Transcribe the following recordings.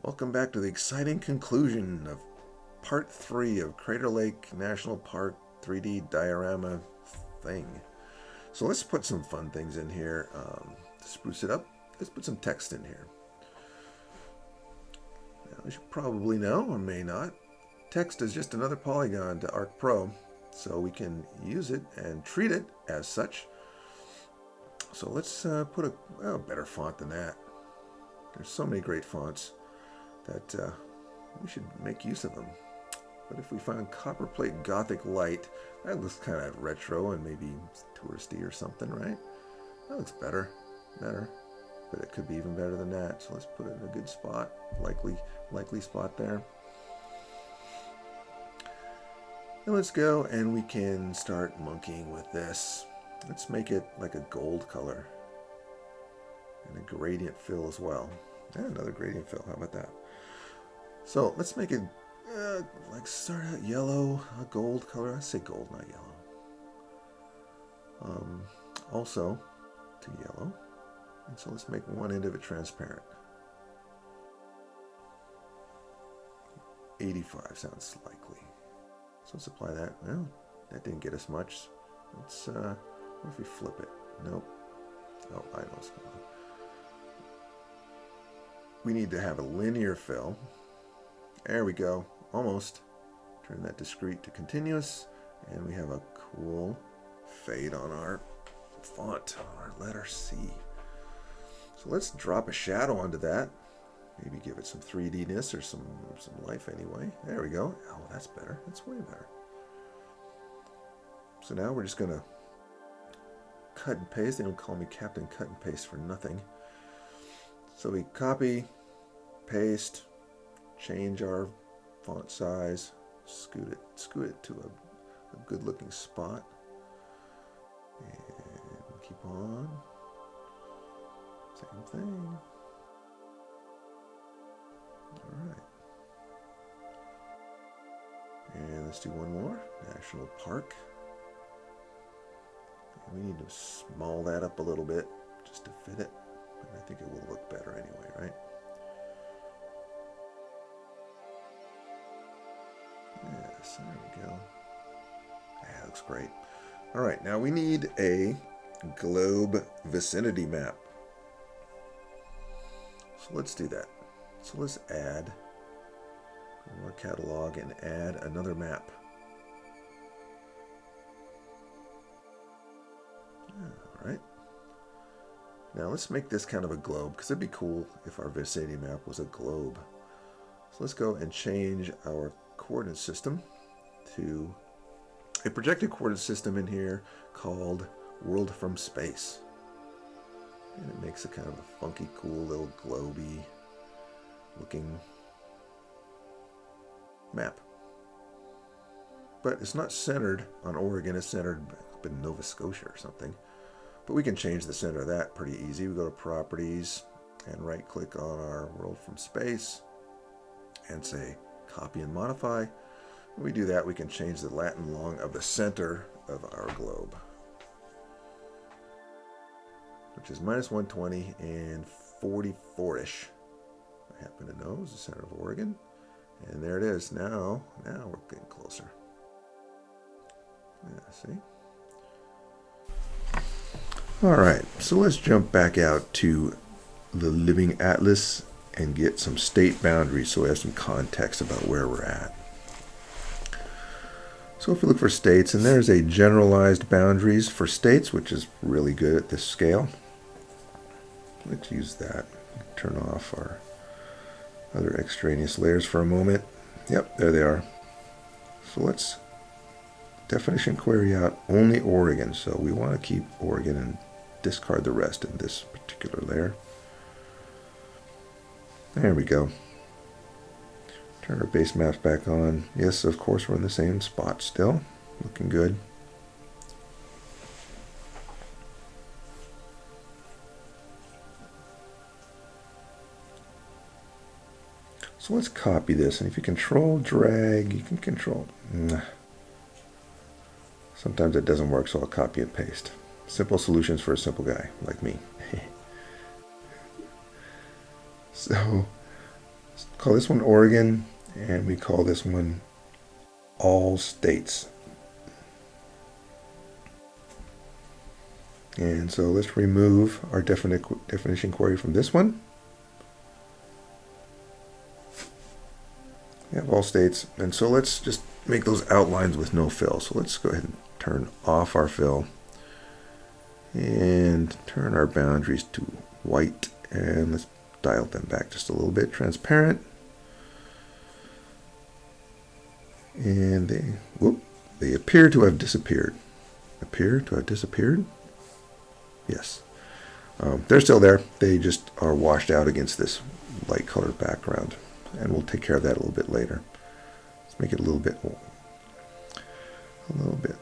Welcome back to the exciting conclusion of part 3 of Crater Lake National Park 3D diorama thing. So let's put some fun things in here to spruce it up. Let's put some text in here. Now, as you probably know, or may not, text is just another polygon to ArcPRO, so we can use it and treat it as such. So let's put a better font than that. There's so many great fonts that we should make use of them. But if we find Copperplate Gothic Light, that looks kind of retro and maybe touristy or something, right? That looks better. But it could be even better than that. So let's put it in a good spot, likely spot there. And let's go and we can start monkeying with this. Let's make it like a gold color and a gradient fill as well. And another gradient fill. How about that? So let's make it like start out yellow, a gold color. I say gold, not yellow. Also to yellow. And so let's make one end of it transparent. 85 sounds likely. So let's apply that. Well, that didn't get us much. Let's what if we flip it? Nope. Oh, I know what's going on. We need to have a linear fill. There we go. Almost. Turn that discrete to continuous. And we have a cool fade on our font, on our letter C. So let's drop a shadow onto that. Maybe give it some 3D-ness or some life anyway. There we go. Oh, that's better. That's way better. So now we're just going to cut and paste. They don't call me Captain Cut and Paste for nothing. So we copy, paste, change our font size, scoot it to a good looking spot, and keep on. Same thing. All right. And let's do one more. National Park. And we need to small that up a little bit just to fit it. But I think it will look better anyway, right? Yes, there we go. Yeah, looks great. All right, now we need a globe vicinity map. So let's do that. So let's add our catalog and add another map. All right. Now let's make this kind of a globe, because it'd be cool if our vicinity map was a globe. So let's go and change our coordinate system to a projected coordinate system in here called World from Space. And it makes a kind of a funky, cool little globy looking map. But it's not centered on Oregon, it's centered up in Nova Scotia or something. But we can change the center of that pretty easy. We go to Properties and right click on our World from Space and say Copy and Modify. When we do that, we can change the Latin long of the center of our globe, which is -120 and 44-ish. I happen to know is the center of Oregon. And there it is. Now we're getting closer. Yeah, see? All right, so let's jump back out to the Living Atlas and get some state boundaries so we have some context about where we're at. So if we look for states, and there's a generalized boundaries for states, which is really good at this scale. Let's use that. Turn off our other extraneous layers for a moment. Yep, there they are. So let's definition query out only Oregon. So we want to keep Oregon and discard the rest in this particular layer. There we go. Turn our base maps back on. Yes, of course, we're in the same spot still. Looking good. So let's copy this, and if you control drag, you can control. Sometimes it doesn't work, so I'll copy and paste. Simple solutions for a simple guy like me. So call this one Oregon, and we call this one All States. And so let's remove our definition query from this one. We have all states, and so let's just make those outlines with no fill. So let's go ahead and turn off our fill and turn our boundaries to white, and let's dial them back just a little bit, transparent. And they appear to have disappeared. Appear to have disappeared? Yes. They're still there. They just are washed out against this light colored background. And we'll take care of that a little bit later. Let's make it a little bit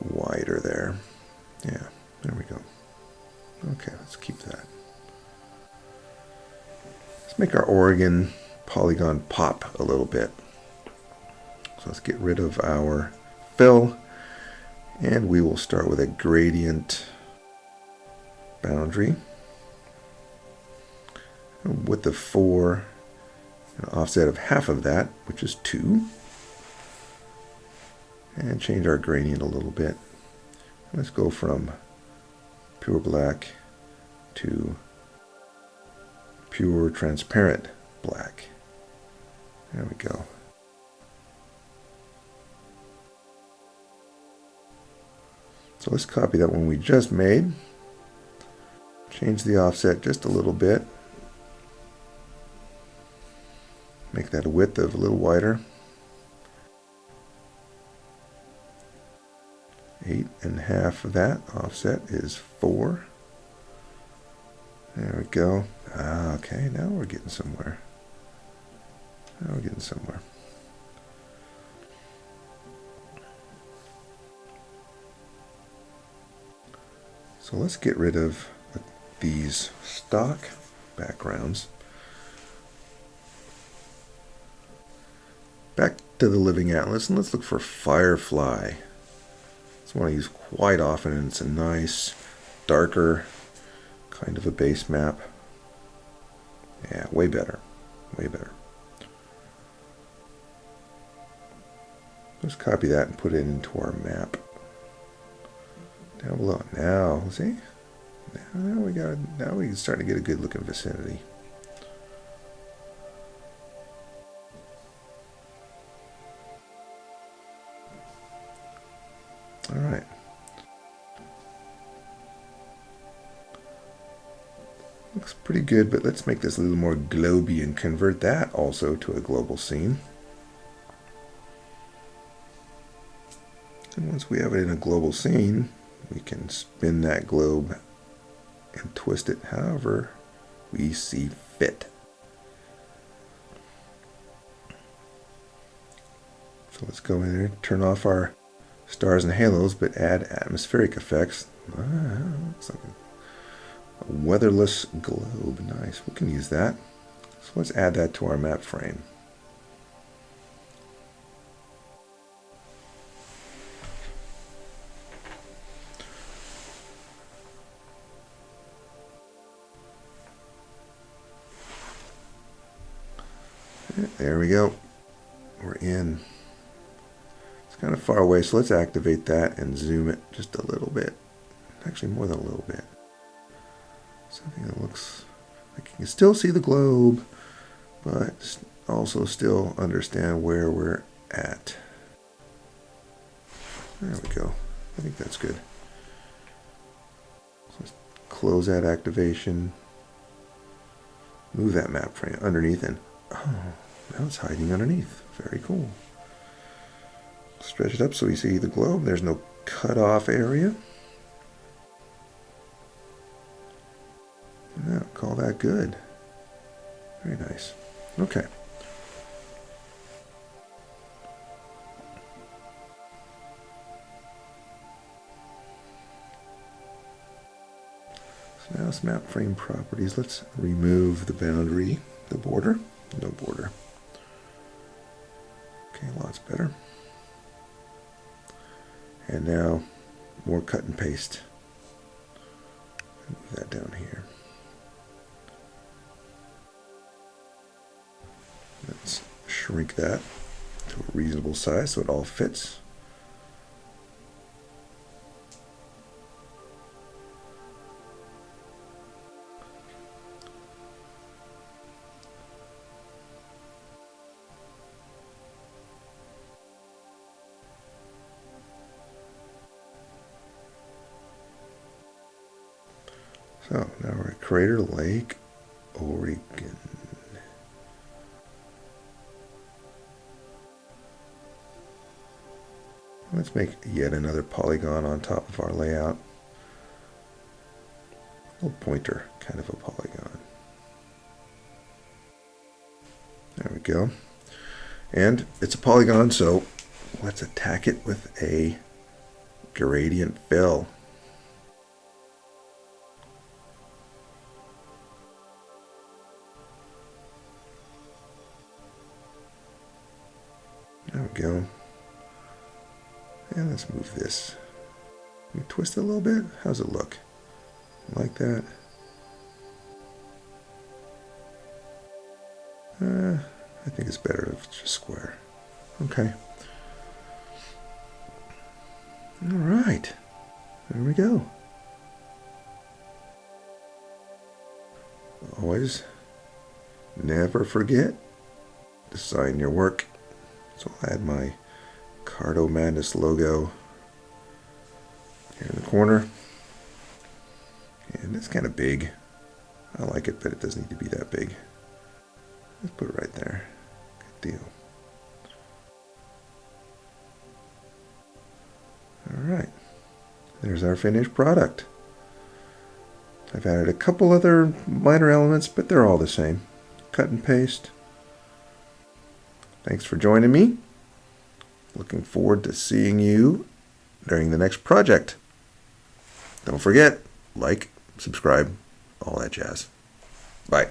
wider there. Yeah, there we go. Okay, let's keep that. Let's make our Oregon polygon pop a little bit. So let's get rid of our fill, and we will start with a gradient boundary, width of 4, an offset of half of that, which is 2, and change our gradient a little bit. Let's go from pure black to pure transparent black. There we go. So let's copy that one we just made. Change the offset just a little bit. Make that a width of a little wider. 8.5 of that offset is 4. There we go. Okay, now we're getting somewhere. Now we're getting somewhere. So let's get rid of these stock backgrounds. Back to the Living Atlas, and let's look for Firefly. It's one I use quite often, and it's a nice, darker kind of a base map. Yeah, way better. Way better. Let's copy that and put it into our map. Down below. Now, see? Now we're starting to get a good looking vicinity. All right. Looks pretty good, but let's make this a little more globy and convert that also to a global scene. And once we have it in a global scene, we can spin that globe and twist it however we see fit. So let's go in there, turn off our stars and halos, but add atmospheric effects. Looks like a weatherless globe. Nice, we can use that. So let's add that to our map frame. There we go. We're in. It's kind of far away, so let's activate that and zoom it just a little bit. Actually, more than a little bit. Something that looks like you can still see the globe, but also still understand where we're at. There we go. I think that's good. So let's close that activation. Move that map frame underneath, and now it's hiding underneath. Very cool. Stretch it up so we see the globe. There's no cutoff area. Yeah, call that good. Very nice. Okay. So now it's map frame properties. Let's remove the boundary, the border. No border. Okay, lots better. And now more cut and paste. Move that down here. Let's shrink that to a reasonable size so it all fits. So now we're at Crater Lake, Oregon. Let's make yet another polygon on top of our layout. A little pointer kind of a polygon. There we go. And it's a polygon, so let's attack it with a gradient fill. There we go. And let's move this. Can we twist it a little bit? How's it look? Like that? I think it's better if it's just square. Okay. All right. There we go. Always never forget to sign your work. So I'll add my Carto-Madness logo here in the corner. And it's kind of big. I like it, but it doesn't need to be that big. Let's put it right there. Good deal. All right. There's our finished product. I've added a couple other minor elements, but they're all the same. Cut and paste. Thanks for joining me. Looking forward to seeing you during the next project. Don't forget, like, subscribe, all that jazz. Bye.